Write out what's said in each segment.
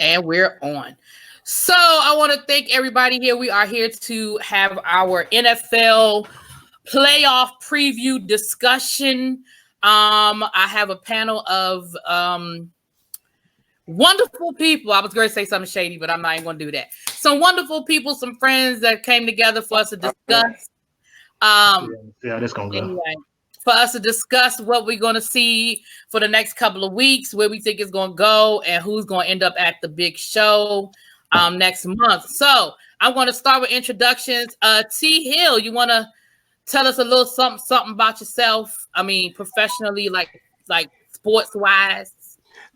And we're on. So I want to thank everybody here. We are here to have our NFL playoff preview discussion. I have a panel of wonderful people. I was going to say something shady, but I'm not even going to do that. Some wonderful people, some friends that came together for us to discuss. This gonna go. Anyway, for us to discuss what we're going to see for the next couple of weeks, where we think it's going to go, and who's going to end up at the big show next month. So I'm going to start with introductions. T. Hill, you want to tell us a little something about yourself? I mean, professionally, like sports wise.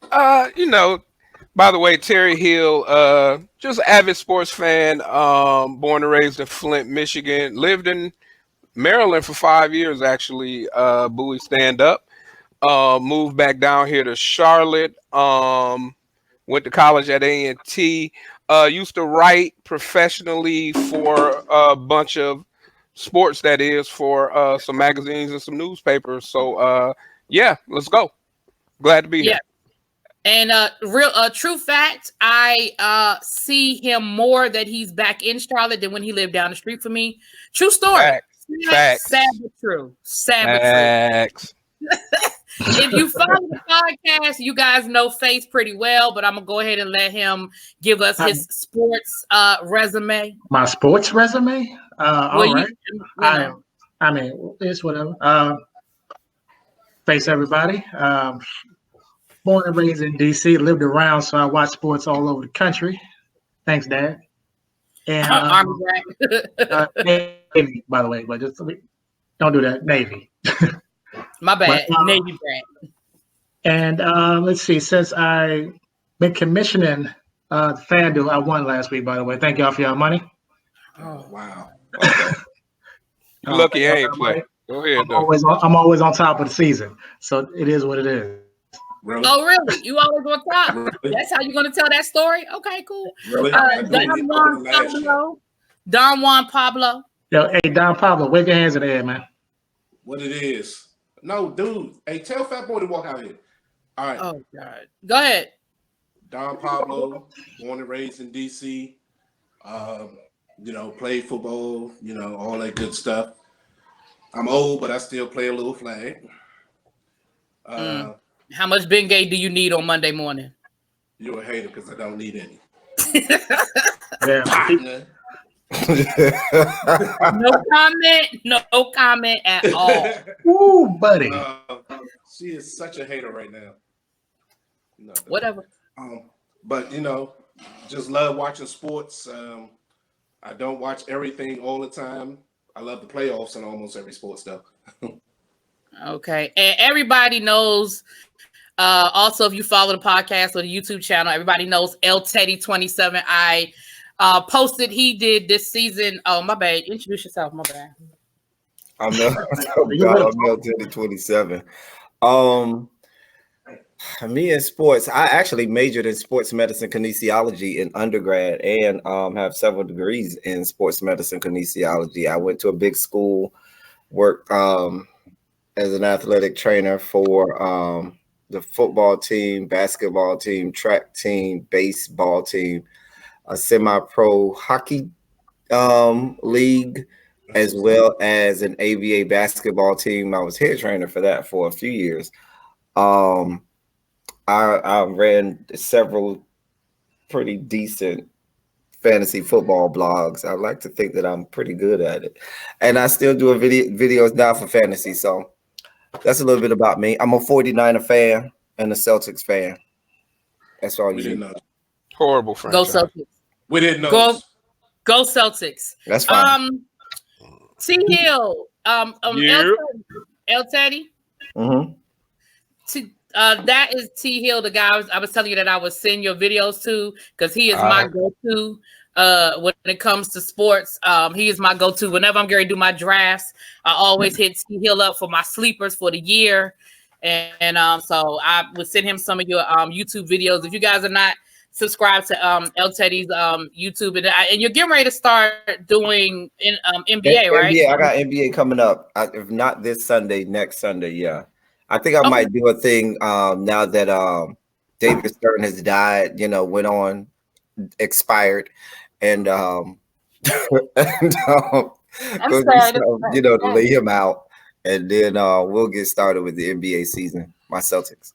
By the way, Terry Hill, just avid sports fan, born and raised in Flint, Michigan, lived in Maryland for 5 years, actually, Bowie stand up, moved back down here to Charlotte, went to college at A&T, used to write professionally for a bunch of sports, that is, for some magazines and some newspapers. So, let's go. Glad to be here. And true fact, I see him more that he's back in Charlotte than when he lived down the street from me. True story. Facts. Sad but true. Facts. If you follow the podcast, you guys know Face pretty well, but I'm gonna go ahead and let him give us his sports resume. My sports resume? All right. I mean, it's whatever. Face everybody. Born and raised in DC, lived around, so I watch sports all over the country. Thanks, Dad. And Navy, by the way, but just don't do that. Navy. My bad. Navy brand. And let's see, since I've been commissioning FanDuel, I won last week, by the way. Thank y'all for your money. Oh, wow. Okay. You're lucky I ain't play. Go ahead, I'm always on top of the season, so it is what it is. Really? Oh, really? You always on top? Really? That's how you're going to tell that story? Okay, cool. Really? Don Juan Pablo. Yo, hey, Don Pablo, wave your hands in the air, man. What it is. No, dude. Hey, tell Fat Boy to walk out here. All right. Oh, God. Go ahead. Don Pablo, born and raised in D.C., played football, all that good stuff. I'm old, but I still play a little flag. How much Bengay do you need on Monday morning? You're a hater because I don't need any. No comment at all. Ooh, buddy. She is such a hater right now. Whatever. But just love watching sports. I don't watch everything all the time. I love the playoffs and almost every sports stuff. Okay, and everybody knows. Also, if you follow the podcast or the YouTube channel, everybody knows El Teddy 27. I posted he did this season. Oh, my bad. Introduce yourself. My bad. I'm El Teddy 27. Me in sports, I actually majored in sports medicine kinesiology in undergrad and have several degrees in sports medicine kinesiology. I went to a big school, worked as an athletic trainer for the football team, basketball team, track team, baseball team, a semi-pro hockey league, as well as an ABA basketball team. I was head trainer for that for a few years. I ran several pretty decent fantasy football blogs. I like to think that I'm pretty good at it. And I still do videos now for fantasy. So that's a little bit about me. I'm a 49er fan and a Celtics fan. That's all you need. Horrible franchise. Go Celtics. We didn't know. Go Celtics. That's fine. T Hill. El Teddy. Mm-hmm. That is T Hill, the guy I was telling you that I would send your videos to, because he is my go-to when it comes to sports. He is my go-to. Whenever I'm going to do my drafts, I always hit T Hill up for my sleepers for the year. And so I would send him some of your YouTube videos. If you guys are not subscribed to El Teddy's YouTube, and you're getting ready to start doing NBA, right? Yeah, I got NBA coming up. If not this Sunday, next Sunday, yeah. I think I might do a thing now that David Stern has died, expired, and and to lay him out, and then we'll get started with the NBA season. My Celtics.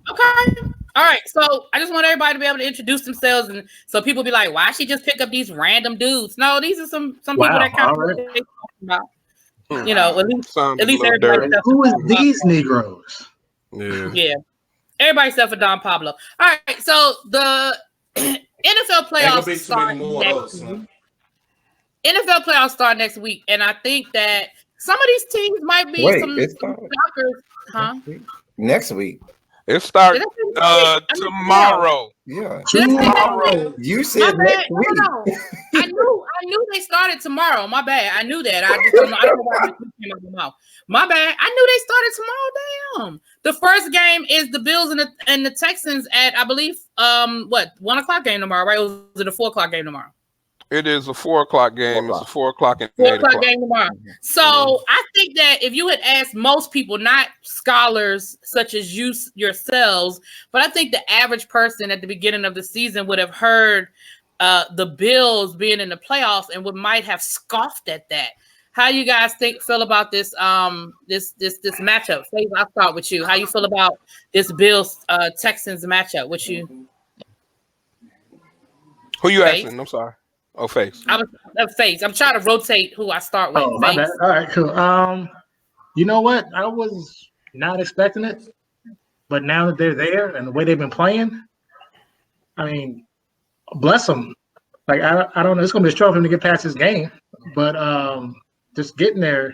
Okay. All right. So I just want everybody to be able to introduce themselves, and so people be like, "Why she just pick up these random dudes?" No, these are some people that kind of talking about. At least everybody. Who is these Negroes? Yeah. Everybody except for Don Pablo. All right. So the NFL playoffs start next week. NFL playoffs start next week, and I think that some of these teams might be some shockers. Huh? Next week. It starts tomorrow. Yeah. Tomorrow. You said next week. No. I knew they started tomorrow. My bad. I knew that. I just don't know. I don't know why this came out of my mouth. My bad. I knew they started tomorrow. Damn. The first game is the Bills and the Texans at, I believe, 1 o'clock game tomorrow, right? Or was it a 4 o'clock game tomorrow? It is a 4 o'clock game. It's a 4 o'clock and 4 o'clock game tomorrow. So I think that if you had asked most people, not scholars such as yourselves, but I think the average person at the beginning of the season would have heard the Bills being in the playoffs and might have scoffed at that. How you guys feel about this this matchup? Faith, I'll start with you. How you feel about this Bills Texans matchup? With you? Who you asking? I'm sorry. Oh, Face. Face. I'm trying to rotate who I start with. Oh, my bad. All right, cool. You know what? I was not expecting it, but now that they're there and the way they've been playing, I mean, bless them. Like I don't know, it's gonna be a struggle for him to get past this game, but just getting there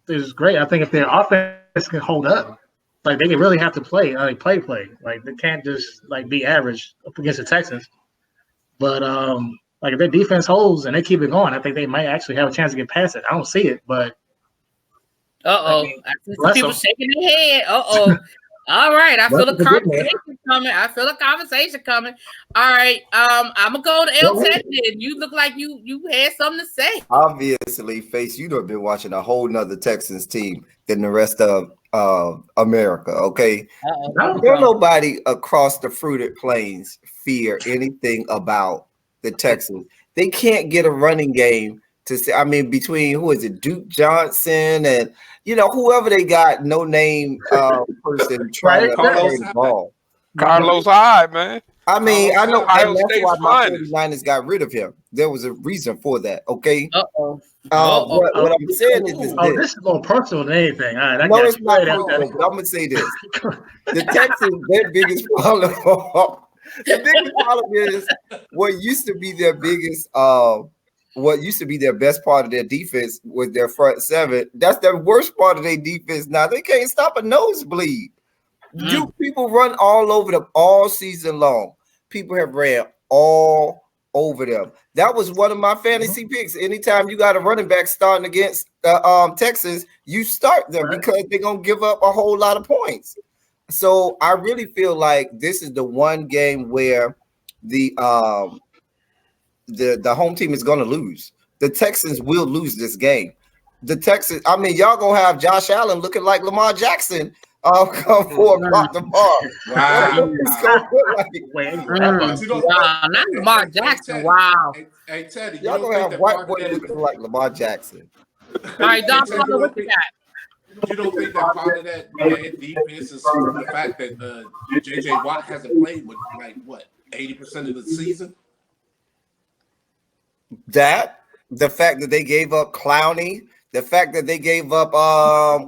is great. I think if their offense can hold up, like they can really have to play. Like play. Like they can't just be average up against the Texans. But if their defense holds and they keep it going, I think they might actually have a chance to get past it. I don't see it, but I see some people shaking their head. All right, I feel a conversation coming. All right, I'm gonna go to El Tech. You look like you had something to say. Obviously, Face, you'd have been watching a whole nother Texans team than the rest of America. Okay, there's nobody across the fruited plains fear anything about the Texans. They can't get a running game to say. I mean, between who is it, Duke Johnson and whoever they got, no name person trying to carry the ball. Carlos Hyde, man. I mean, I know that's why my 49ers got rid of him. There was a reason for that. Okay. What I'm saying is this. This is more personal than anything. All right, no, it's not personal, but I'm gonna say this: the Texans, their biggest problem. The biggest problem is what used to be their best part of their defense was their front seven. That's the worst part of their defense. Now they can't stop a nosebleed. People run all over them all season long. People have ran all over them. That was one of my fantasy picks. Anytime you got a running back starting against the Texans, you start them because they're gonna give up a whole lot of points. So I really feel like this is the one game where the home team is going to lose. The Texans will lose this game. The Texans, I mean, y'all going to have Josh Allen looking like Lamar Jackson come 4 o'clock tomorrow. Wow. Not Lamar Jackson. Wow. Hey, Teddy, y'all going to have white boy looking like Lamar Jackson. All right, Don, what you got? You don't think that part of that bad defense is the fact that J.J. Watt hasn't played with 80% of the season? That, the fact that they gave up Clowney, the fact that they gave up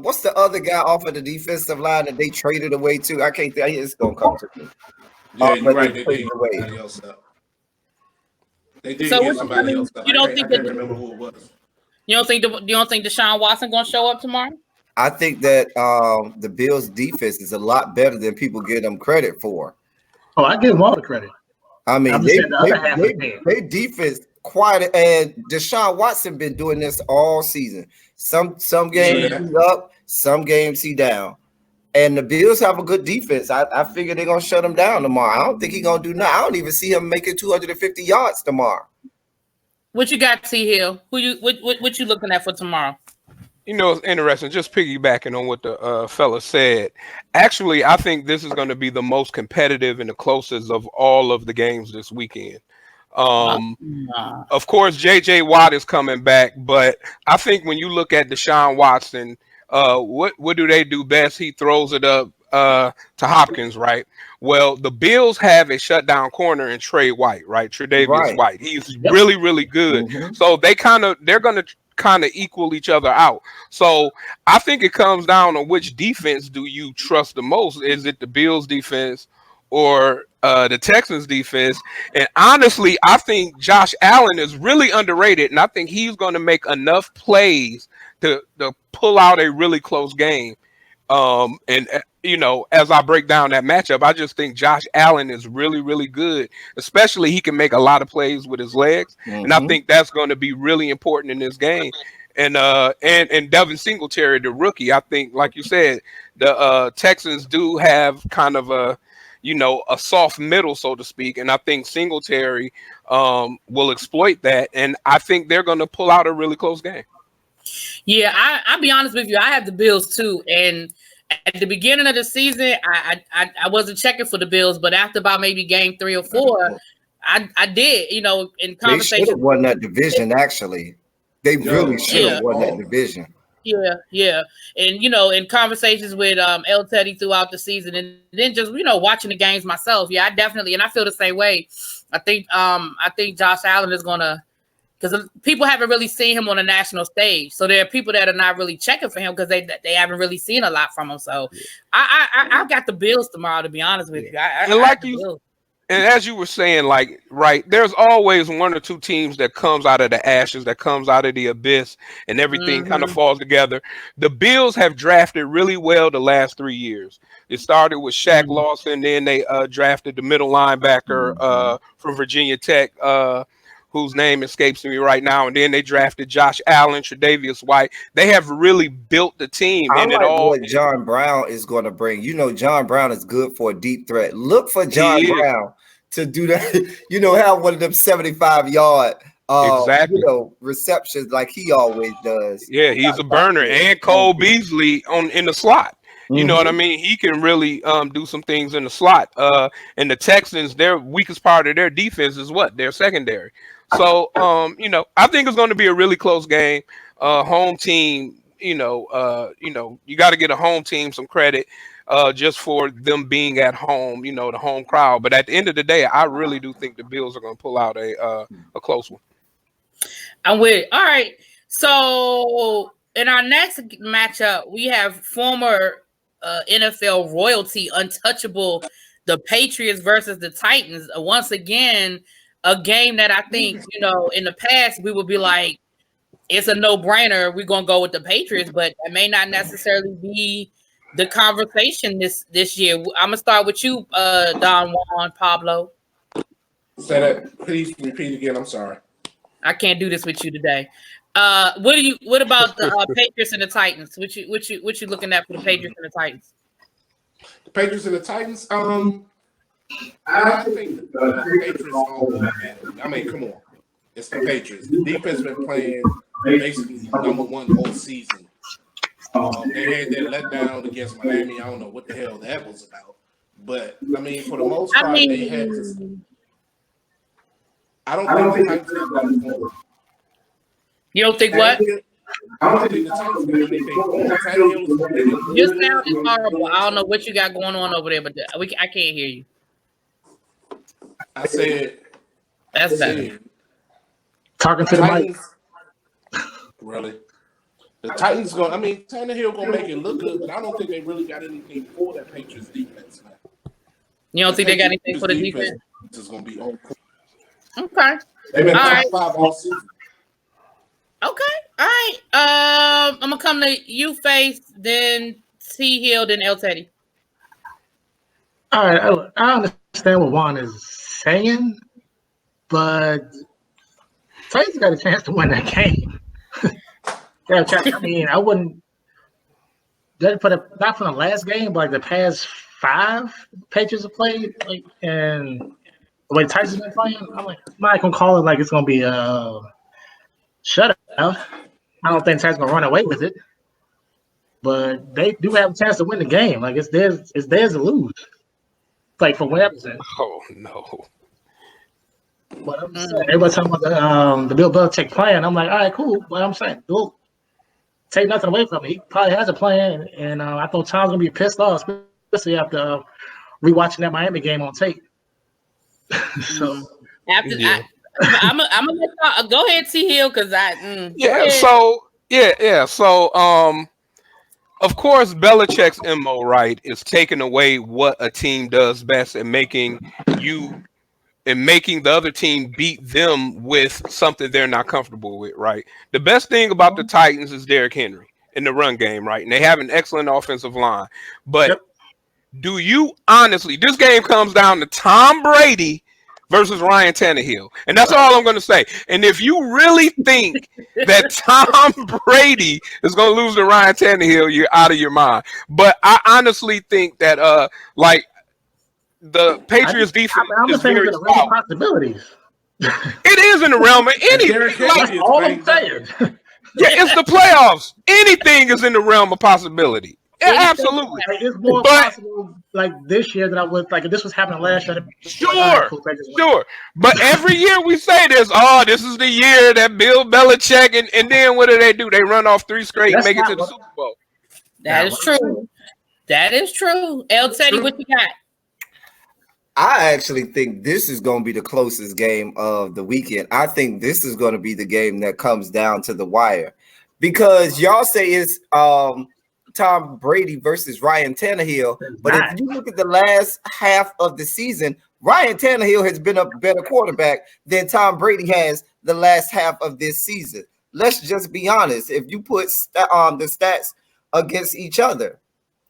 what's the other guy off of the defensive line that they traded away to? I can't think. It's gonna come to me. Yeah, you're right. They did somebody else up. They did get somebody else up. You don't think that? Remember who it was? You don't think Deshaun Watson gonna show up tomorrow? I think that the Bills' defense is a lot better than people give them credit for. Oh, I give them all the credit. I mean, they defense quiet, and Deshaun Watson been doing this all season. Some games he's up, some games he down. And the Bills have a good defense. I figure they're gonna shut him down tomorrow. I don't think he's gonna do nothing. I don't even see him making 250 yards tomorrow. What you got, T Hill? What you looking at for tomorrow? You know, it's interesting. Just piggybacking on what the fella said. Actually, I think this is going to be the most competitive and the closest of all of the games this weekend. Of course, J.J. Watt is coming back, but I think when you look at Deshaun Watson, what do they do best? He throws it up to Hopkins, right? Well, the Bills have a shutdown corner in Trey White, right? Tre'Davious White. He's really, really good. So they're going to kind of equal each other out. So I think it comes down on which defense do you trust the most? Is it the Bills defense or the Texans defense? And honestly, I think Josh Allen is really underrated, and I think he's going to make enough plays to pull out a really close game. And you know, as I break down that matchup, I just think Josh Allen is really, really good. Especially he can make a lot of plays with his legs, and I think that's going to be really important in this game. And Devin Singletary, the rookie, I think, like you said, the Texans do have kind of a soft middle, so to speak, and I think Singletary will exploit that, and I think they're going to pull out a really close game. Yeah, I'll be honest with you. I have the Bills too, and at the beginning of the season, I wasn't checking for the Bills, but after about maybe game 3 or 4, I did. You know, in conversation, they should have won that division. Actually, they really should have won that division. Yeah, and you know, in conversations with El Teddy throughout the season, and then just watching the games myself. Yeah, I definitely, and I feel the same way. I think Josh Allen is gonna. Because people haven't really seen him on a national stage, so there are people that are not really checking for him because they haven't really seen a lot from him. So I got the Bills tomorrow, to be honest with you. And as you were saying, like, right, there's always one or two teams that comes out of the ashes, that comes out of the abyss, and everything kind of falls together. The Bills have drafted really well the last 3 years. It started with Shaq Lawson, then they drafted the middle linebacker from Virginia Tech. Whose name escapes me right now, and then they drafted Josh Allen, Tre'Davious White. They have really built the team. I like what John Brown is going to bring. You know, John Brown is good for a deep threat. Look for John Brown to do that. You know, have one of them 75-yard receptions like he always does. Yeah, he's a burner. And Cole Beasley in the slot. You know what I mean? He can really do some things in the slot. And the Texans, their weakest part of their defense is what? Their secondary. So, I think it's going to be a really close game. Home team, you got to get a home team some credit just for them being at home, the home crowd. But at the end of the day, I really do think the Bills are going to pull out a close one. I'm with it. All right. So, in our next matchup, we have former NFL royalty, untouchable, the Patriots versus the Titans. Once again, a game that I think, in the past, we would be like, it's a no-brainer. We're going to go with the Patriots, but it may not necessarily be the conversation this year. I'm going to start with you, Don Juan, Pablo. Say that. Please repeat again. I'm sorry. I can't do this with you today. What about the Patriots and the Titans? What you looking at for the Patriots and the Titans? The Patriots and the Titans. I think the Patriots all have. I mean, come on, it's the Patriots. The defense been playing basically number one the whole season. They had their letdown against Miami. I don't know what the hell that was about, but I mean, for the most part, they had to. I don't think the Titans have got it going. You don't think what? I don't think the Titans got anything. Your sound is horrible. I don't know what you got going on over there, but I can't hear you. I said that's better. Talking to the mic. Really? The Titans going. I mean, Tannehill gonna make it look good, but I don't think they really got anything for that Patriots defense. Man. You don't think they got anything for the defense? It's gonna be on. Okay. They've been top 5 all season. Okay. All right. I'm gonna come to you, Face, then T Hill, then El Teddy. All right. I understand what Juan is saying, but Titans got a chance to win that game. I mean, I wouldn't not from the last game, but like the past 5 Patriots have played, and the way Titans have been playing, I'm not gonna call it it's gonna be a shutout. I don't think Titans gonna run away with it. but they do have a chance to win the game. Like it's theirs to lose. Like for whatever. Oh no. But I'm saying, everybody talking about the Bill Belichick plan. I'm like, all right, cool. But I'm saying, don't take nothing away from it. He probably has a plan, and I thought Tom's gonna be pissed off, especially after rewatching that Miami game on tape. So after I'm gonna go ahead, T Hill, because So of course, Belichick's MO, right, is taking away what a team does best and making the other team beat them with something they're not comfortable with, right? The best thing about the Titans is Derrick Henry in the run game, right? And they have an excellent offensive line. But do you honestly, this game comes down to Tom Brady versus Ryan Tannehill. And that's all I'm going to say. And if you really think that Tom Brady is going to lose to Ryan Tannehill, you're out of your mind. But I honestly think that, the Patriots defense is very stout. Possibilities. It is in the realm of anything. That's all I'm saying. Yeah, it's the playoffs. Anything is in the realm of possibility. Yeah, absolutely. It's more possible like this year than I would like if this was happening last year. Sure. But every year we say this, this is the year that Bill Belichick and then what do? They run off 3 straight and make it to the Super Bowl. That is true. That is true. El Teddy, what you got? I actually think this is going to be the closest game of the weekend. I think this is going to be the game that comes down to the wire because y'all say it's Tom Brady versus Ryan Tannehill. But if you look at the last half of the season, Ryan Tannehill has been a better quarterback than Tom Brady has the last half of this season. Let's just be honest. If you put the stats against each other,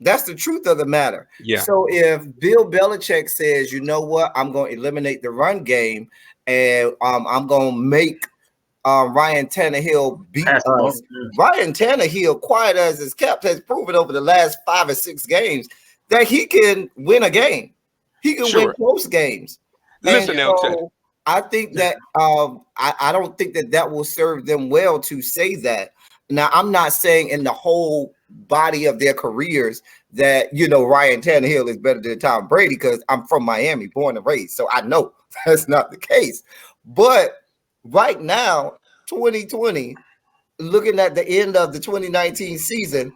that's the truth of the matter. Yeah. So if Bill Belichick says, you know what, I'm going to eliminate the run game and I'm going to make Ryan Tannehill beat us. Ryan Tannehill, quiet as is kept, has proven over the last 5 or 6 games that he can win a game. He can win close games. Listen, so I think that I don't think that will serve them well to say that. Now, I'm not saying in the whole body of their careers that, Ryan Tannehill is better than Tom Brady because I'm from Miami, born and raised. So I know that's not the case. But right now, 2020, looking at the end of the 2019 season,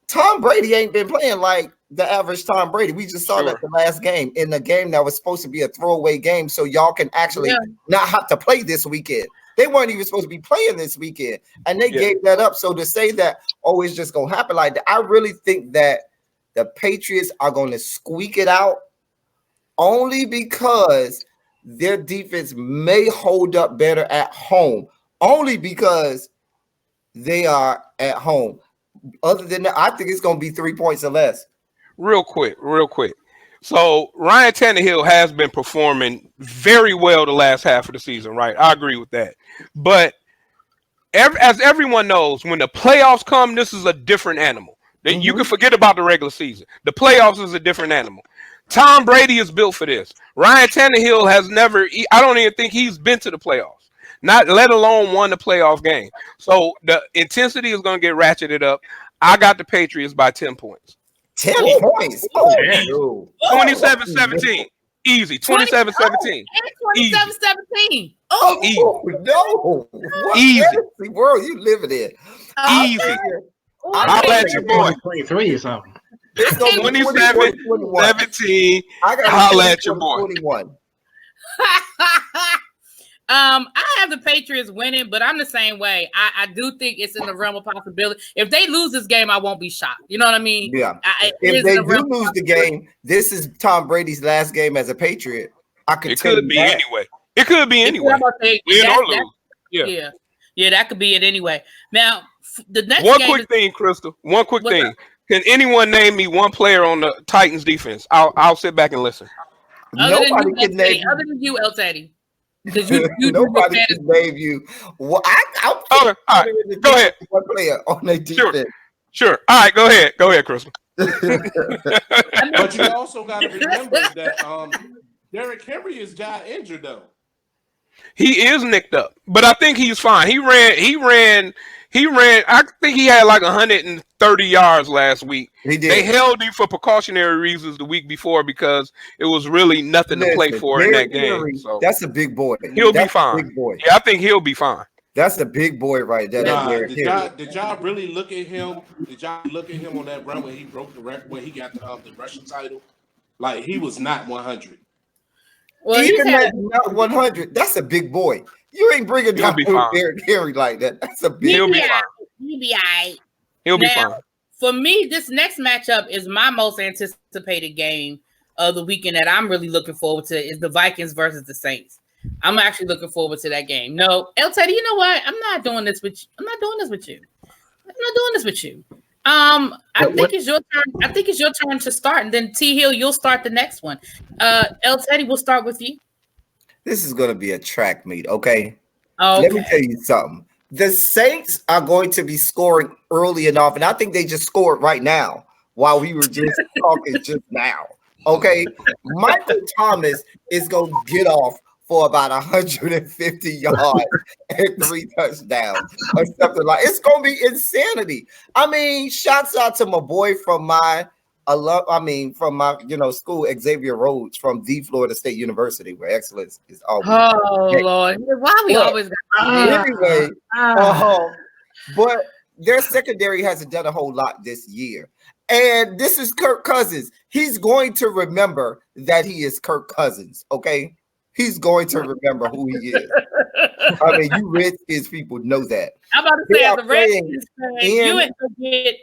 Tom Brady ain't been playing like the average Tom Brady. We just saw that the last game, in the game that was supposed to be a throwaway game so y'all can actually not have to play this weekend. They weren't even supposed to be playing this weekend, and they gave that up. So to say that, it's just going to happen like that, I really think that the Patriots are going to squeak it out only because their defense may hold up better at home, only because they are at home. Other than that, I think it's going to be 3 points or less. Real quick. So Ryan Tannehill has been performing very well the last half of the season, right? I agree with that. But as everyone knows, when the playoffs come, this is a different animal. You can forget about the regular season. The playoffs is a different animal. Tom Brady is built for this. Ryan Tannehill has never – I don't even think he's been to the playoffs, not let alone won the playoff game. So the intensity is going to get ratcheted up. I got the Patriots by 10 points. 10 points? 27-17. Easy. 27-17. 27-17. No. What easy world you living in? Easy. I'll let your boy. 23 or something. 27-17. I'll at your boy. 21. I have the Patriots winning, but I'm the same way. I do think it's in the realm of possibility. If they lose this game, I won't be shocked. You know what I mean? Yeah. If they do lose the game, this is Tom Brady's last game as a Patriot. It could be anyway. It could be anyway. Win or lose. Yeah, that could be it anyway. Now, the next one quick thing, Crystal. One quick thing. Can anyone name me one player on the Titans defense? I'll sit back and listen. Other than you, El Teddy. Because you nobody can name you. Well, I'll all right. Go ahead. One player on their defense. Sure. All right. Go ahead, Crystal. But you also got to remember that Derrick Henry has got injured though. He is nicked up, but I think he's fine. He ran He ran. I think he had like 130 yards last week. He did. They held him for precautionary reasons the week before because it was really nothing to play for in that game. So that's a big boy. He'll be fine. Big boy. Yeah, I think he'll be fine. That's a big boy right there. Did y'all really look at him? Did y'all look at him on that run when he broke the record, when he got the Russian title? Like, he was not 100. Well, even not 100. That's a big boy. You ain't bringing down Derrick Henry like that. That's a big. He'll be fine. He'll be all right. He'll be fine. For me, this next matchup is my most anticipated game of the weekend that I'm really looking forward to is the Vikings versus the Saints. I'm actually looking forward to that game. No, El Teddy, you know what? I'm not doing this with you. I think it's your turn. I think it's your turn to start, and then T Hill, you'll start the next one. El Teddy, we'll start with you. This is going to be a track meet, okay? Okay. Let me tell you something. The Saints are going to be scoring early enough, and I think they just scored right now while we were just talking just now, okay? Michael Thomas is going to get off for about 150 yards and 3 touchdowns or something like. It's going to be insanity. I mean, shouts out to my boy from my school, Xavier Rhodes from the Florida State University, where excellence is always. Oh Lord, why we always got anyway? But their secondary hasn't done a whole lot this year, and this is Kirk Cousins. He's going to remember that he is Kirk Cousins. Okay, he's going to remember who he is. I mean, you Redskins people know that. I'm about to say, as a Redskins fan, you ain't forget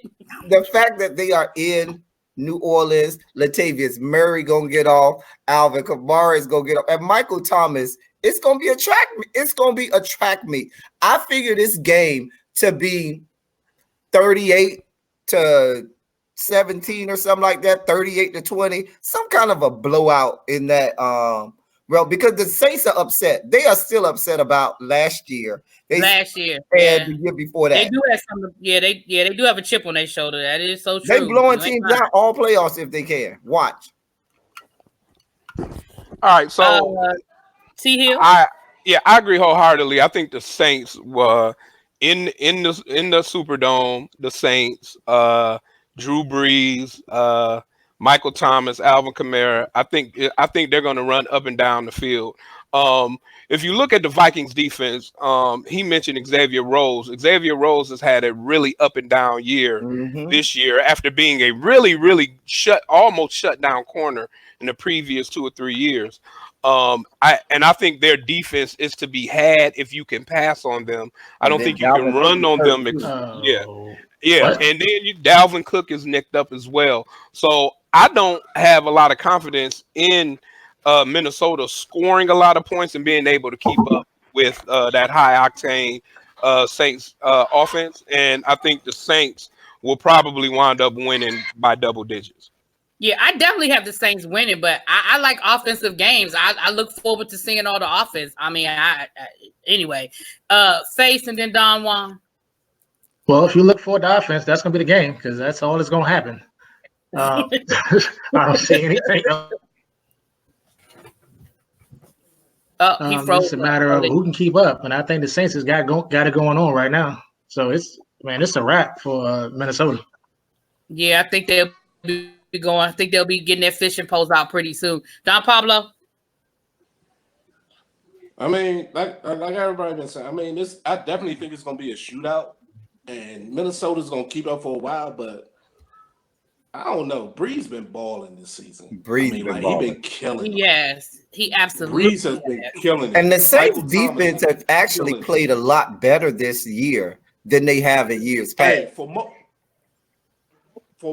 the fact that they are in New Orleans. Latavius Murray gonna get off. Alvin Kamara is gonna get off, and Michael Thomas. It's gonna be a track. It's gonna be a track meet. I figure this game to be 38-17 or something like that. 38-20, some kind of a blowout in that. Well, because the Saints are upset. They are still upset about last year. And the year before that. They do have some. Yeah, they do have a chip on their shoulder. That is so true. They blowing teams out all playoffs if they can. Watch. All right, so T Hill. I agree wholeheartedly. I think the Saints were in the Superdome. The Saints, Drew Brees, Michael Thomas, Alvin Kamara. I think they're going to run up and down the field. If you look at the Vikings defense, he mentioned Xavier Rhodes. Xavier Rhodes has had a really up and down year this year after being a really, really almost shut down corner in the previous 2 or 3 years. I think their defense is to be had if you can pass on them. I don't think you can run on them. Yeah. And then Dalvin Cook is nicked up as well. So I don't have a lot of confidence in Minnesota scoring a lot of points and being able to keep up with that high octane Saints offense. And I think the Saints will probably wind up winning by double digits. Yeah, I definitely have the Saints winning, but I like offensive games. I look forward to seeing all the offense. I mean, anyway, Face and then Don Juan. Well, if you look for the offense, that's going to be the game because that's all that's going to happen. I don't see anything else. It's a matter of who can keep up, and I think the Saints has got it going on right now. So it's a wrap for Minnesota. Yeah, I think they'll be going. I think they'll be getting their fishing poles out pretty soon. Don Pablo. I mean, like everybody been saying. I mean, I definitely think it's going to be a shootout, and Minnesota's going to keep up for a while, but. I don't know. Breeze been balling this season. He been killing. Yes, he absolutely. Breeze has been killing. And the Saints defense has actually played a lot better this year than they have in years past. Hey, for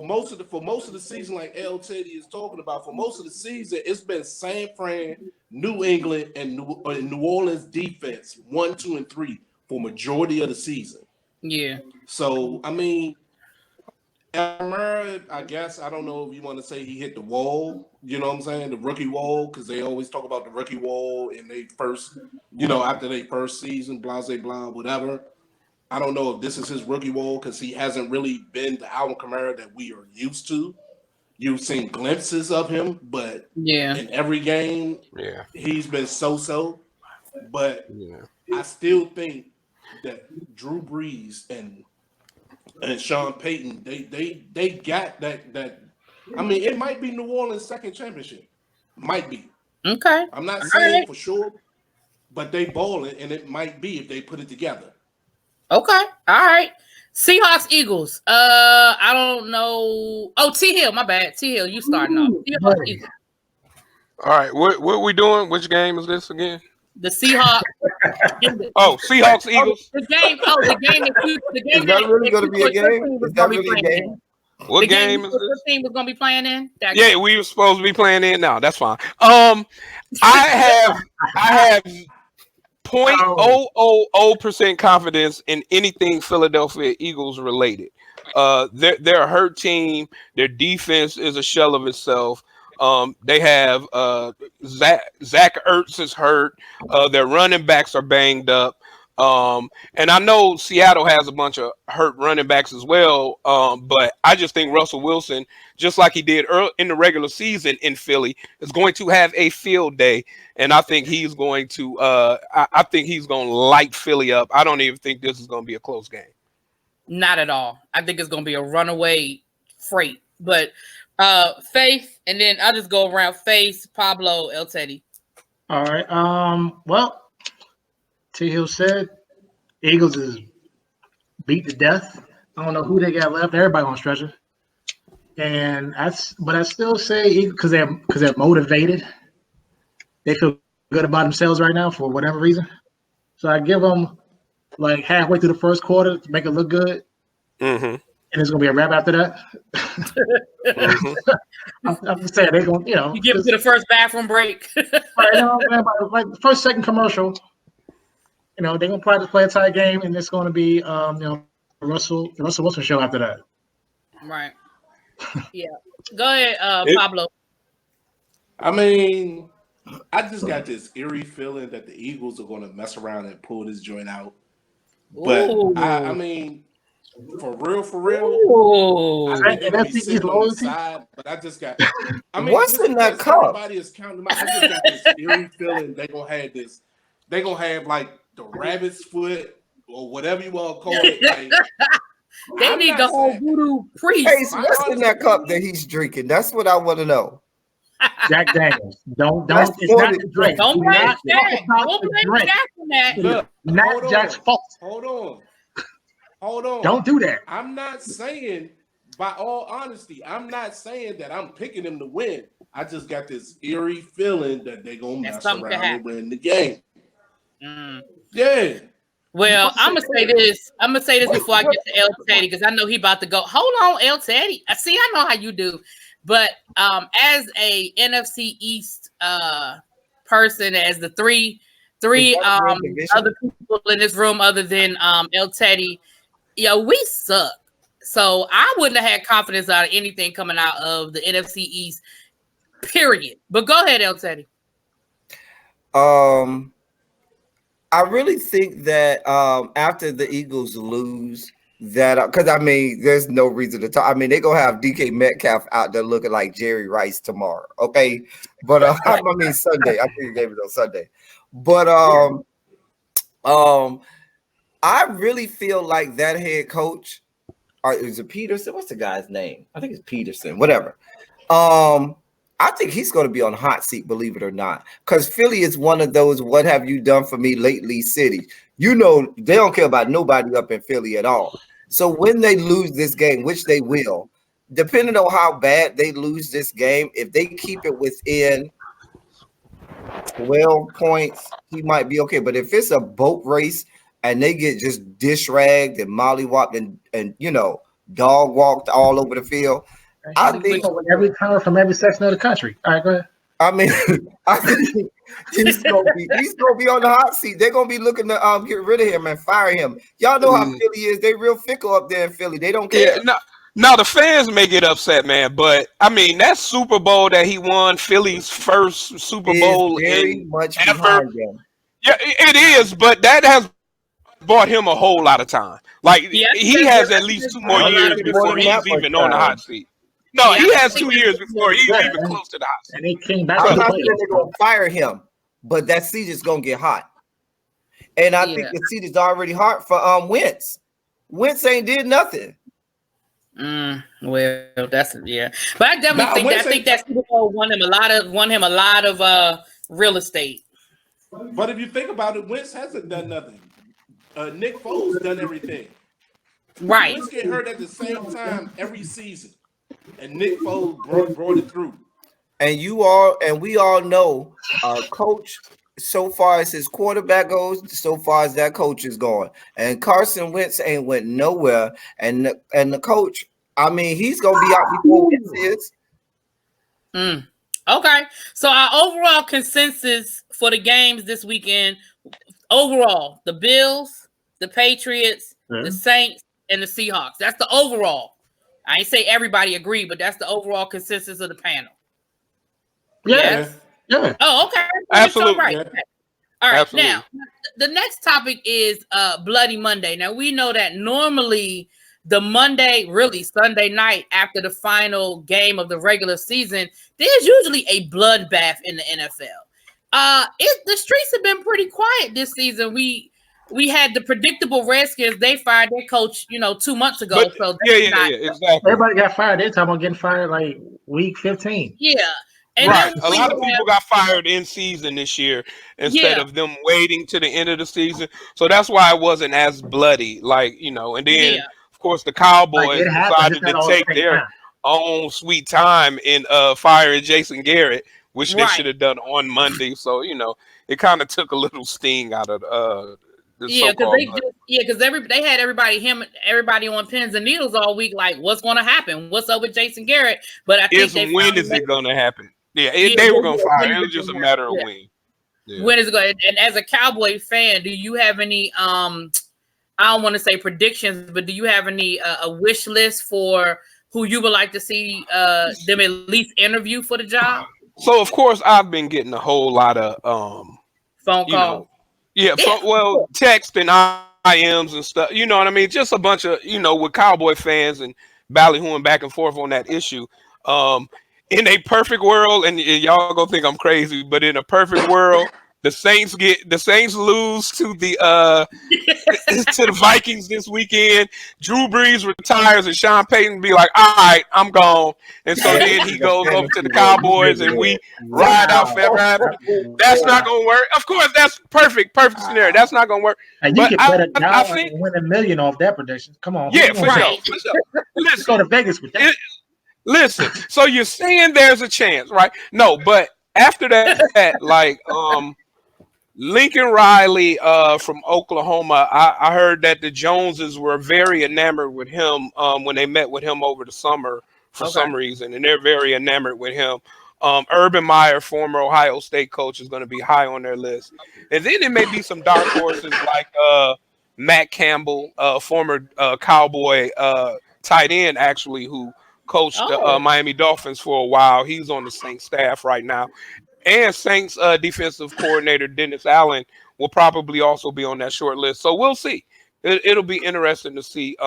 most of the season, like El Teddy is talking about, for most of the season, it's been San Fran, New England, and New Orleans defense 1, 2, and 3 for majority of the season. Yeah. So I mean. I guess I don't know if you want to say he hit the wall, you know what I'm saying, the rookie wall, because they always talk about the rookie wall in they first, after their first season, blah, whatever. I don't know if this is his rookie wall because he hasn't really been the Alvin Kamara that we are used to. You've seen glimpses of him, but in every game, he's been so-so. But I still think that Drew Brees and Sean Payton, they got that. I mean, it might be New Orleans' second championship. Might be. Okay. I'm not saying for sure, but they balling, and it might be if they put it together. Okay. All right. Seahawks, Eagles. I don't know. Oh, T Hill, my bad. T Hill, you starting off. Seahawks, Eagles. All right, what we doing? Which game is this again? The Seahawks. Seahawks, Eagles. The game. Oh, the game. The game. Is that really going to be a game? Is that really a game? What game is this? The team was going to be playing in. Yeah, we were supposed to be playing in now. That's fine. I have 0.000% confidence in anything Philadelphia Eagles related. They're a hurt team. Their defense is a shell of itself. They have Zach Ertz is hurt. Their running backs are banged up. And I know Seattle has a bunch of hurt running backs as well. But I just think Russell Wilson, just like he did early in the regular season in Philly, is going to have a field day. And I think he's going to I think he's going to light Philly up. I don't even think this is going to be a close game. Not at all. I think it's going to be a runaway freight. But Faith, and then I'll just go around. Faith, Pablo, El Teddy. All right. Well, T. Hill said Eagles is beat to death. I don't know who they got left. Everybody on stretcher. But I still say because they're motivated. They feel good about themselves right now for whatever reason. So I give them like halfway through the first quarter to make it look good. Mm-hmm. And it's gonna be a wrap after that. I'm just saying they're gonna, you give them to the first bathroom break. Right, like the first, second commercial. They're gonna probably play a tight game, and it's gonna be the Russell Wilson show after that. Right. Yeah. Go ahead, Pablo. I mean, I just got this eerie feeling that the Eagles are gonna mess around and pull this joint out. But I mean, for real, I think they're gonna be sitting on the side. But I just got. I mean, what's in that cup? Everybody is counting. I just got this eerie feeling they're gonna have this. They're gonna have like the rabbit's foot or whatever you want to call it. Like, they need the whole voodoo priest. Hey, so what's in that cup that he's drinking? That's what I want to know. Jack Daniels. Don't blame Jack. Don't blame Jack on that. Look, not Jack's fault. Hold on. Don't do that. I'm not saying, by all honesty, I'm not saying that I'm picking them to win. I just got this eerie feeling that they're gonna mess around and win the game. Yeah. Well, I'm gonna say this before I get to El Teddy, because I know he about to go. Hold on, El Teddy. See, I know how you do. But as a NFC East person, as the three other people in this room other than El Teddy, we suck. So I wouldn't have had confidence out of anything coming out of the NFC East, period. But go ahead, El Teddy. I really think that after the Eagles lose, that because I mean, there's no reason to talk. I mean, they're gonna have DK Metcalf out there looking like Jerry Rice tomorrow. Okay, but I mean Sunday. I think he gave it on Sunday. But I really feel like that head coach, or is it Peterson? What's the guy's name? I think it's Peterson. Whatever. I think he's going to be on the hot seat, believe it or not, because Philly is one of those "what have you done for me lately" cities. They don't care about nobody up in Philly at all. So when they lose this game, which they will, depending on how bad they lose this game, if they keep it within 12 points, he might be okay. But if it's a boat race and they get just dish-ragged and mollywopped and dog walked all over the field, I think every time from every section of the country. All right, go ahead. I mean, I think he's gonna be on the hot seat. They're gonna be looking to get rid of him and fire him. Y'all know how Philly is. They real fickle up there in Philly. They don't care. Yeah, now the fans may get upset, man, but I mean that Super Bowl that he won, Philly's first Super Bowl very much ever. Behind them. Yeah, it is, but that has bought him a whole lot of time. Like he has at least 2 more years before he's even on the hot seat. No, he has 2 years before he's even close to the hot seat. And he came back. I'm not saying they're gonna fire him, but that seat is gonna get hot. And I think the seat is already hard for Wentz. Wentz ain't did nothing. Well, that's but I definitely think that Super Bowl won him a lot of real estate. But if you think about it, Wentz hasn't done nothing. Nick Foles done everything. Right. Wentz get hurt at the same time every season, and Nick Foles brought it through. And we all know our coach. So far as his quarterback goes, so far as that coach is going, and Carson Wentz ain't went nowhere. And the coach, I mean, he's gonna be out before Wentz is. Okay, so our overall consensus for the games this weekend, overall, the Bills, the Patriots, the Saints, and the Seahawks. That's the overall. I ain't say everybody agree, but that's the overall consensus of the panel. Yes. Yeah. Oh, okay. Absolutely. Right. Yeah. Okay. All right. Absolutely. Now, the next topic is Bloody Monday. Now, we know that normally the Monday, really Sunday night after the final game of the regular season, there's usually a bloodbath in the NFL. The streets have been pretty quiet this season. We had the predictable Redskins. They fired their coach, 2 months ago. But, so exactly. Everybody got fired. They're talking about getting fired like week 15. Yeah. And right. A lot of people got fired in season this year instead of them waiting to the end of the season. So that's why it wasn't as bloody, and then of course the Cowboys decided to take their own sweet time in firing Jason Garrett, which they should have done on Monday. So, it kind of took a little sting out of because they had everybody on pins and needles all week, like what's going to happen? What's up with Jason Garrett? But I think when is it going to happen? They were going to fire. It was just a matter of when. Yeah. When is it going? And as a Cowboy fan, do you have any? I don't want to say predictions, but do you have any a wish list for who you would like to see them at least interview for the job? So of course I've been getting a whole lot of phone calls. Text and IMs and stuff. You know what I mean? Just a bunch of with Cowboy fans and ballyhooing back and forth on that issue. In a perfect world, and y'all gonna think I'm crazy, but in a perfect world, the Saints lose to the to the Vikings this weekend. Drew Brees retires, and Sean Payton be like, "All right, I'm gone." And so then he goes over to the Cowboys, and we ride out forever. That's not gonna work. Of course, that's perfect scenario. That's not gonna work. And you can bet it now and win $1 million off that prediction. Come on, yeah, for sure. Let's go to Vegas with that. Listen, so you're saying there's a chance, right? No, but after that, Lincoln Riley from Oklahoma, I heard that the Joneses were very enamored with him when they met with him over the summer for some reason, and they're very enamored with him. Urban Meyer, former Ohio State coach, is going to be high on their list. And then there may be some dark horses like Matt Campbell, former Cowboy tight end, actually, who coached the Miami Dolphins for a while. He's on the Saints staff right now. And Saints defensive coordinator Dennis Allen will probably also be on that short list. So we'll see. It'll be interesting to see.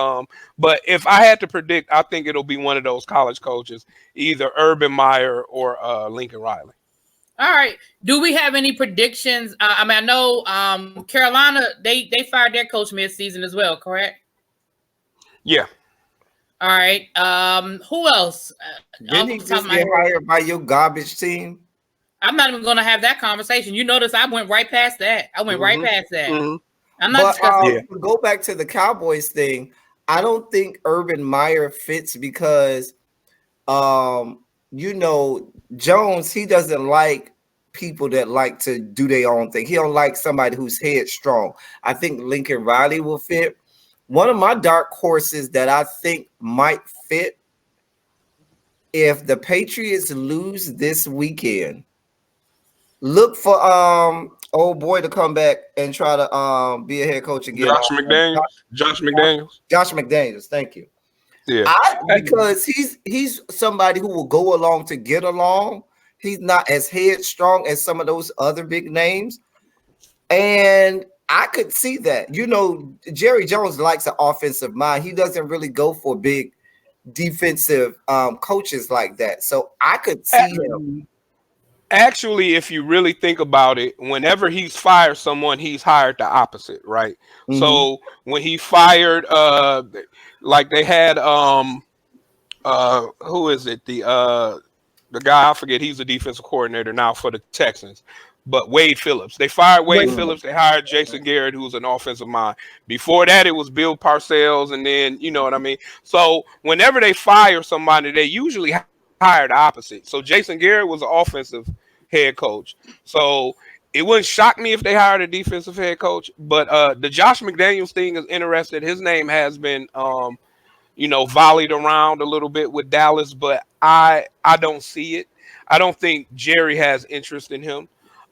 But if I had to predict, I think it'll be one of those college coaches, either Urban Meyer or Lincoln Riley. All right. Do we have any predictions? I know Carolina, they fired their coach mid-season as well, correct? Yeah. All right. Who else? Didn't he just get hired by your garbage team? I'm not even going to have that conversation. You notice I went right past that. right past that. Mm-hmm. I'm not discussing. To go back to the Cowboys thing, I don't think Urban Meyer fits because, Jones, he doesn't like people that like to do their own thing. He don't like somebody who's headstrong. I think Lincoln Riley will fit. One of my dark horses that I think might fit, if the Patriots lose this weekend, look for old boy to come back and try to be a head coach again. Josh McDaniels. Thank you. Yeah, because he's somebody who will go along to get along. He's not as headstrong as some of those other big names, and I could see that. Jerry Jones likes an offensive mind. He doesn't really go for big defensive coaches like that. So I could see him Actually, if you really think about it, whenever he's fired someone, he's hired the opposite, right? Mm-hmm. So when he fired, like they had, who is it? The guy, I forget. He's the defensive coordinator now for the Texans. But Wade Phillips. They fired Wade Phillips. They hired Jason Garrett, who's an offensive mind. Before that, it was Bill Parcells, and then you know what I mean. So whenever they fire somebody, they usually hire the opposite. So Jason Garrett was an offensive head coach. So it wouldn't shock me if they hired a defensive head coach. But the Josh McDaniels thing is interesting. His name has been volleyed around a little bit with Dallas, but I don't see it. I don't think Jerry has interest in him.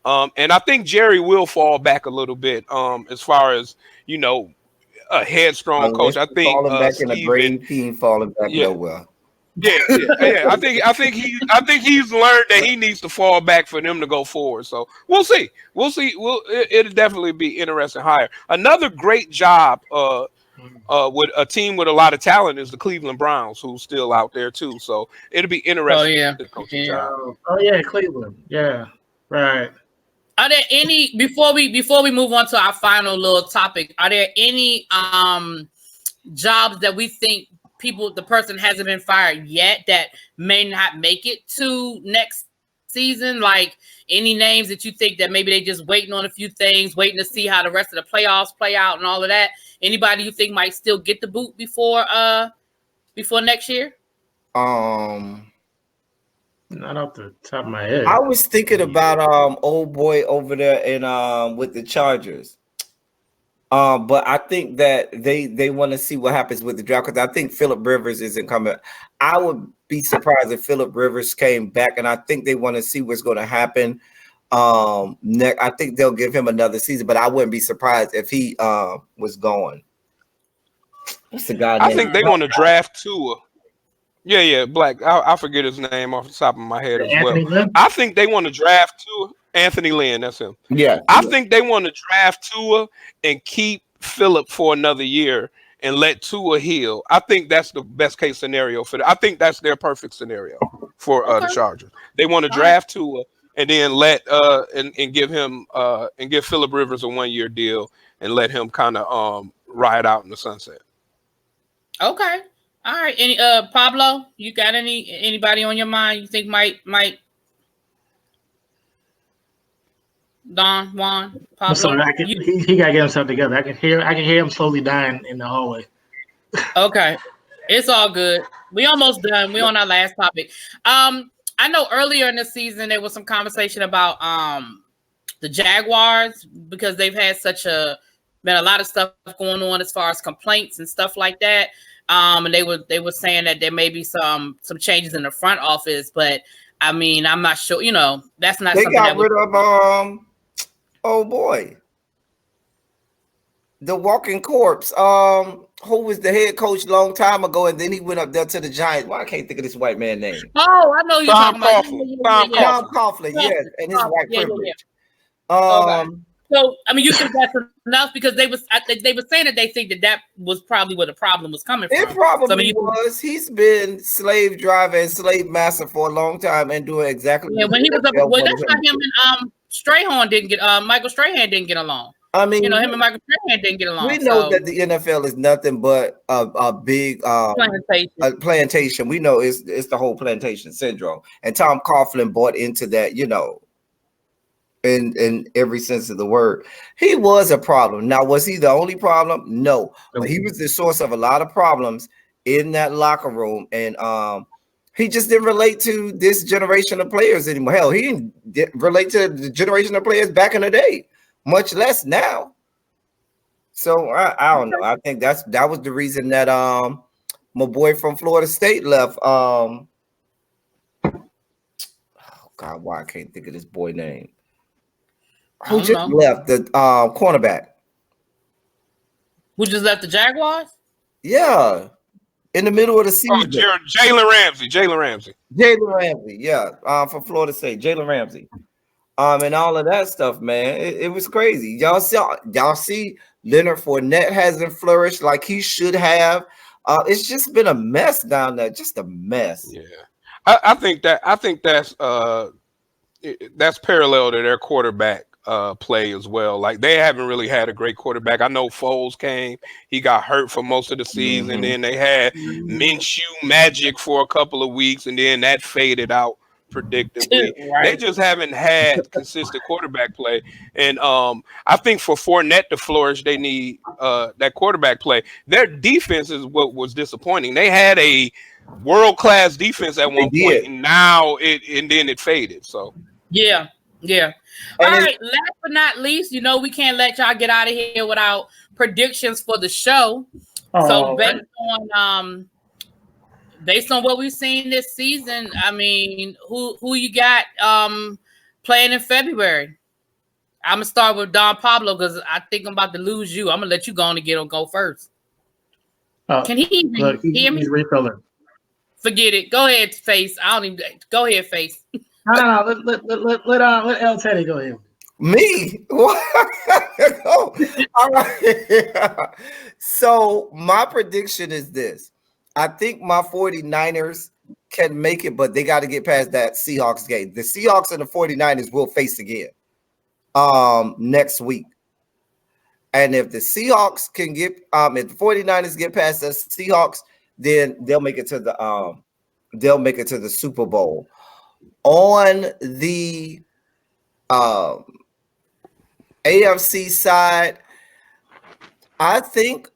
And I think Jerry will fall back a little bit as far as, a headstrong coach. I think falling back in a great team, falling back nowhere. Yeah. I think he's learned that he needs to fall back for them to go forward. So we'll see. It'll definitely be interesting hire. Another great job with a team with a lot of talent is the Cleveland Browns, who's still out there too. So it'll be interesting. Cleveland. Yeah, right. Are there any before we move on to our final little topic? Are there any jobs that we think the person hasn't been fired yet that may not make it to next season? Like any names that you think that maybe they just waiting on a few things, waiting to see how the rest of the playoffs play out and all of that? Anybody you think might still get the boot before next year? Not off the top of my head. I was thinking about old boy over there in with the Chargers. But I think that they want to see what happens with the draft because I think Phillip Rivers isn't coming. I would be surprised if Phillip Rivers came back, and I think they want to see what's going to happen. I think they'll give him another season, but I wouldn't be surprised if he was gone. What's the guy? I think they want to draft Tua. Yeah, Black. I forget his name off the top of my head as well. Lynn? I think they want to draft Tua. Anthony Lynn, that's him. Yeah. I think they want to draft Tua and keep Phillip for another year and let Tua heal. I think that's the best case scenario for them. I think that's their perfect scenario for the Chargers. They want to draft Tua and then let and give him and give Phillip Rivers a 1-year deal and let him kind of ride out in the sunset. Okay. All right. Any Pablo, you got anybody on your mind you think might Don, Juan, Pablo? Sorry, he gotta get himself together. I can hear him slowly dying in the hallway. Okay. It's all good. We almost done. We're on our last topic. I know earlier in the season there was some conversation about the Jaguars because they've had been a lot of stuff going on as far as complaints and stuff like that. And they were saying that there may be some changes in the front office, but I mean, I'm not sure. That's not. They something got rid of oh boy, the walking corpse. Who was the head coach a long time ago, and then he went up there to the Giants. Why I can't think of this white man's name? Oh, I know you're talking about Tom Coughlin, yes, and his white privilege. Okay. So, I mean, you think that's enough because they were saying that they think that was probably where the problem was coming from. It probably was. He's been slave driver and slave master for a long time and doing exactly. Yeah, when he was that's why him and Strahan didn't get Michael Strahan didn't get along. I mean, him and Michael Strahan didn't get along. We know that the NFL is nothing but a big plantation. We know it's the whole plantation syndrome, and Tom Coughlin bought into that. In every sense of the word, he was a problem. Now, was he the only problem? No, but he was the source of a lot of problems in that locker room, and he just didn't relate to this generation of players anymore. Hell, he didn't relate to the generation of players back in the day, much less now. So I don't know. I think that was the reason that my boy from Florida State left. Oh God, why I can't think of this boy name. Who just left the cornerback? Who just left the Jaguars? Yeah, in the middle of the season. Jalen Ramsey. Yeah, from Florida State, Jalen Ramsey. And all of that stuff, man. It was crazy. Y'all see Leonard Fournette hasn't flourished like he should have. It's just been a mess down there, just a mess. Yeah, I think that's that's parallel to their quarterback play as well. Like they haven't really had a great quarterback. I know Foles came, he got hurt for most of the season. Then they had Minshew magic for a couple of weeks, and then that faded out predictably. Right. They just haven't had consistent quarterback play. And I think for Fournette to flourish, they need that quarterback play. Their defense is what was disappointing. They had a world-class defense at one point, and now it faded. So yeah. All right, last but not least, we can't let y'all get out of here without predictions for the show. So based on what we've seen this season, I mean, who you got playing in February? I'm gonna start with Don Pablo because I think I'm about to lose you. I'm gonna let you go on and go first. Can he hear me? He's refilling. Forget it. Go ahead, Face. I don't even. Go ahead, Face. No. Let El Teddy go ahead. Me? What? Oh, all right. So my prediction is this. I think my 49ers can make it, but they got to get past that Seahawks game. The Seahawks and the 49ers will face again next week. And if the Seahawks can get if the 49ers get past the Seahawks, then they'll make it to the Super Bowl. On the AFC side, I think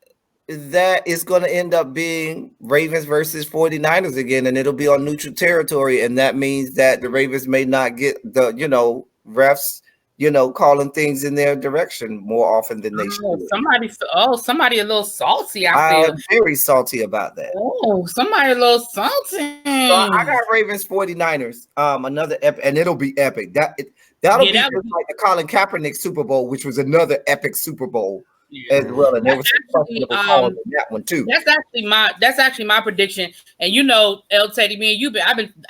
that is going to end up being Ravens versus 49ers again, and it'll be on neutral territory, and that means that the Ravens may not get the refs calling things in their direction more often than they should. Somebody a little salty. I'm very salty about that. Oh, somebody a little salty. So I got Ravens 49ers. Another epic, and it'll be epic. That'll be just like the Colin Kaepernick Super Bowl, which was another epic Super Bowl as well. And there was some questionable calls in that one too. That's actually my prediction. And El Teddy, me and you,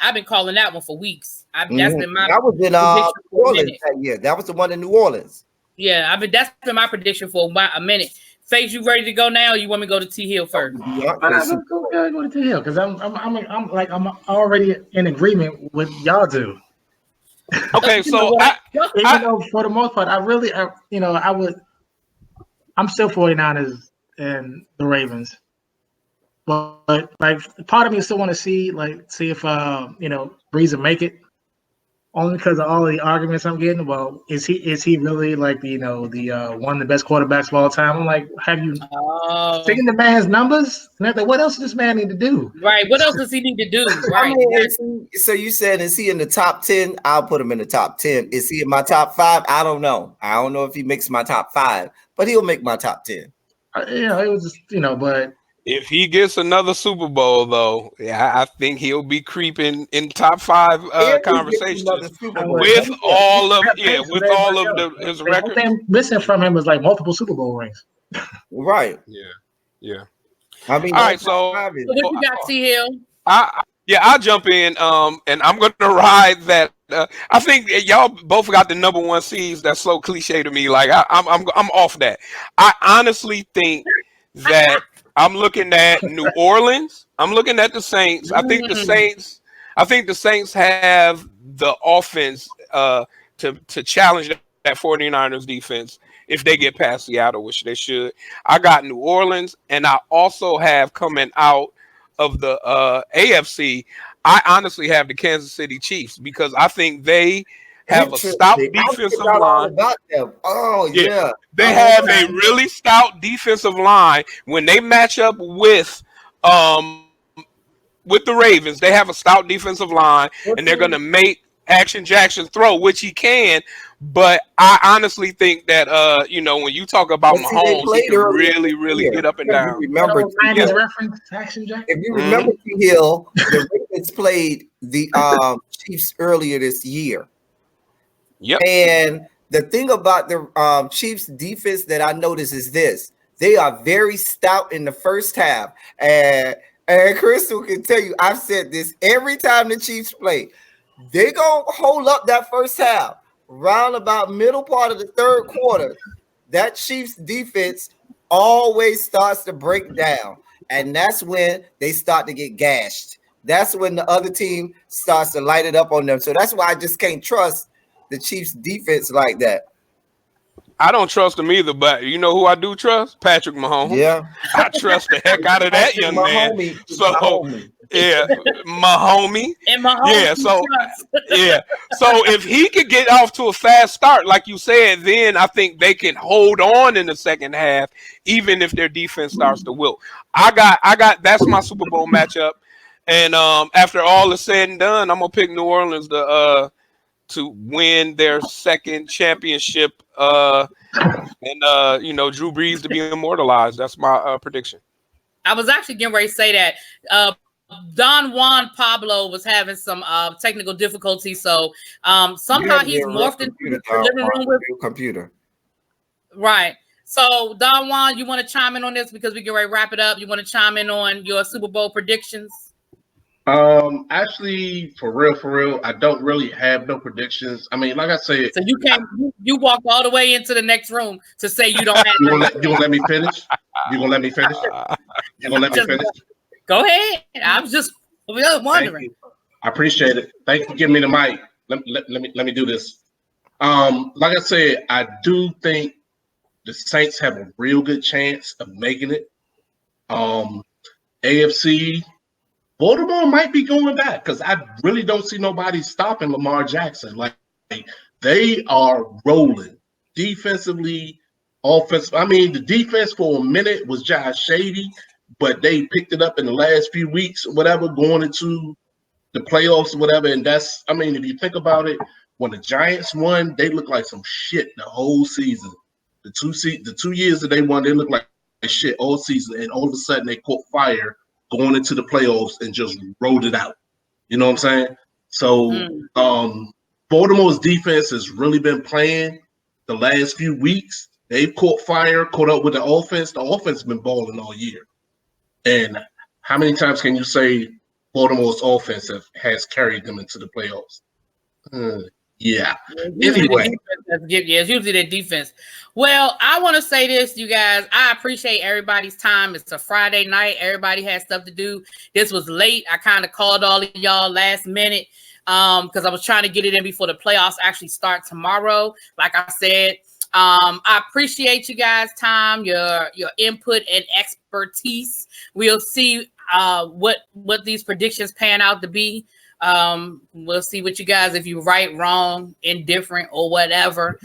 I've been calling that one for weeks. That's been my. That was in New Orleans that year. That was the one in New Orleans. Yeah, that's been my prediction for a minute. Face, you ready to go now? Or you want me to go to T Hill first? Go to T Hill because I'm already in agreement with y'all two. Okay, so even though for the most part, I'm still 49ers and the Ravens, but like part of me still want to see if Breeze will make it. Only because of all the arguments I'm getting. Well, is he really like the one of the best quarterbacks of all time? I'm like, have you seen the man's numbers? What else does this man need to do? Right. What else does he need to do? Right. So you said, is he in the top 10? I'll put him in the top 10. Is he in my top 5? I don't know. I don't know if he makes my top 5, but he'll make my top 10. It was just but. If he gets another Super Bowl, though, I think he'll be creeping in top 5 conversations with all of his records. The thing missing from him was like multiple Super Bowl rings. Right. Yeah. I mean, all right. So what you got, T Hill? I'll jump in. And I'm going to ride that. I think y'all both got the number 1 seeds. That's so cliche to me. Like I'm off that. I honestly think that. I'm looking at New Orleans. I'm looking at the Saints. I think the Saints have the offense to challenge that 49ers defense if they get past Seattle, which they should. I got New Orleans, and I also have coming out of the AFC, I honestly have the Kansas City Chiefs because I think they have a stout defensive line. Oh, yeah. They have a really stout defensive line. When they match up with the Ravens, they have a stout defensive line, and they're going to make Action Jackson throw, which he can. But I honestly think that, when you talk about Mahomes, he can really, really get up and down. Remember, Action Jackson? If you remember, Hill, the Ravens played the Chiefs earlier this year. Yep. And the thing about the Chiefs defense that I notice is this. They are very stout in the first half. And Crystal can tell you, I've said this every time the Chiefs play. They going to hold up that first half. Round about middle part of the third quarter, that Chiefs defense always starts to break down. And that's when they start to get gashed. that's when the other team starts to light it up on them. So that's why I just can't trust the Chiefs defense like that. I don't trust him either, but you know who I do trust? Patrick Mahomes. Yeah. I trust the heck out of that young man. So yeah, Mahomes. And Mahomes. Yeah, so yeah. So if he could get off to a fast start, like you said, then I think they can hold on in the second half, even if their defense starts to wilt. I got that's my Super Bowl matchup. And after all is said and done, I'm gonna pick New Orleans to win their second championship, and Drew Brees to be immortalized. That's my prediction. I was actually getting ready to say that Don Juan Pablo was having some technical difficulties, so somehow he's morphed into the living room with computer. Right. So Don Juan, you want to chime in on this because we can ready to wrap it up? You want to chime in on your Super Bowl predictions? Actually, for real, I don't really have no predictions. I mean, like I said, so you walked all the way into the next room to say you don't have. You gonna let me finish? You gonna let me finish? You gonna let me finish? Go ahead. I was just wondering. I appreciate it. Thank you for giving me the mic. Let me do this. Like I said, I do think the Saints have a real good chance of making it. AFC. Baltimore might be going back because I really don't see nobody stopping Lamar Jackson. Like they are rolling defensively, offensive. I mean, the defense for a minute was just shady, but they picked it up in the last few weeks, whatever, going into the playoffs, whatever. And that's, I mean, if you think about it, when the Giants won, they looked like some shit the whole season. The 2 years that they won, they looked like shit all season, and all of a sudden they caught fire going into the playoffs and just rolled it out. You know what I'm saying? So Baltimore's defense has really been playing the last few weeks. They've caught fire, caught up with the offense. The offense has been balling all year. And how many times can you say Baltimore's offense has carried them into the playoffs? Yeah. Anyway. It's usually their defense. Well, I want to say this, you guys. I appreciate everybody's time. It's a Friday night. Everybody has stuff to do. This was late. I kind of called all of y'all last minute because I was trying to get it in before the playoffs actually start tomorrow. Like I said, I appreciate you guys' time, your input and expertise. We'll see what these predictions pan out to be. We'll see what you guys, if you're right, wrong, indifferent, or whatever.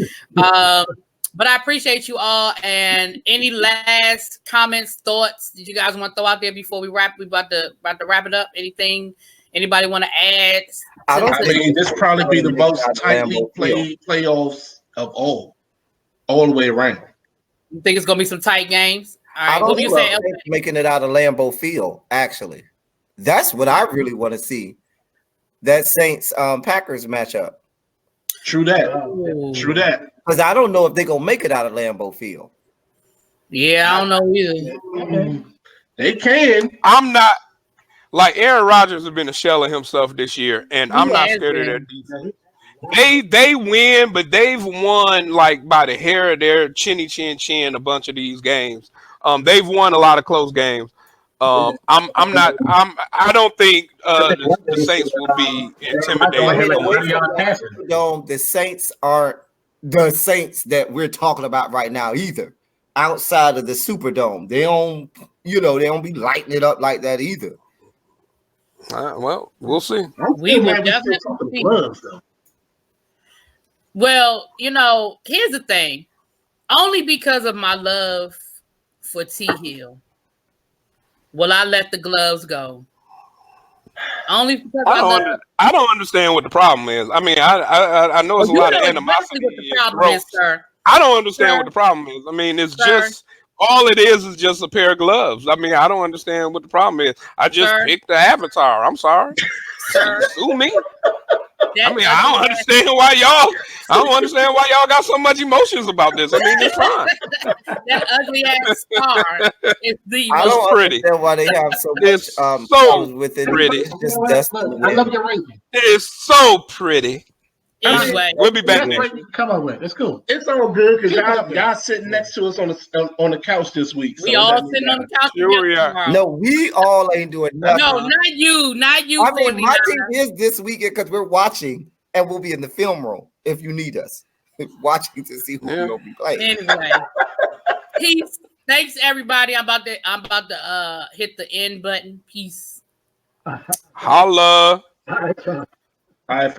But I appreciate you all. And any last comments, thoughts that you guys want to throw out there before we wrap? We about to wrap it up. Anything anybody want to add? I mean, this probably be the most tightly played playoffs of all the way around. You think it's gonna be some tight games? All right. I don't What do you say? Making it out of Lambeau Field, actually. That's what I really want to see. That Saints Packers matchup. True that. Because I don't know if they're gonna make it out of Lambeau Field. Yeah, I don't know either. They can. I'm not like Aaron Rodgers has been a shell of himself this year, and I'm not scared of their defense. They win, but they've won like by the hair of their chinny chin a bunch of these games. They've won a lot of close games. I don't think the Saints will be intimidated. The Saints aren't the Saints that we're talking about right now either. Outside of the Superdome, they don't be lighting it up like that either. Well, we'll see. We will definitely see. Well, here's the thing. Only because of my love for T. Hill will I let the gloves go. Only because I don't understand what the problem is. I mean, I know it's a lot of animosity. What the problem is, sir. I don't understand what the problem is. I mean, it's just all it is just a pair of gloves. I mean, I don't understand what the problem is. I just picked the avatar. I'm sorry. Sue me. I mean, I don't understand why y'all got so much emotions about this. I mean, it's fine. That ugly ass star is the most pretty. Why they have so much so with it. Pretty. It's just I love your rating. It is so pretty. Anyway, we'll be back That's next what week. you come up with. It's cool. It's all good because Keep it up there. y'all sitting next to us on the couch this week. we so all that means sitting on the couch Sure we together are. tomorrow. No, we all ain't doing nothing. No, not you. Not you, I mean, my 49. team is this weekend because we're watching and we'll be in the film room if you need us. Watching to see who we'll be playing. Anyway, peace. Thanks everybody. I'm about to hit the end button. Peace. Holla. All right, y'all. all right.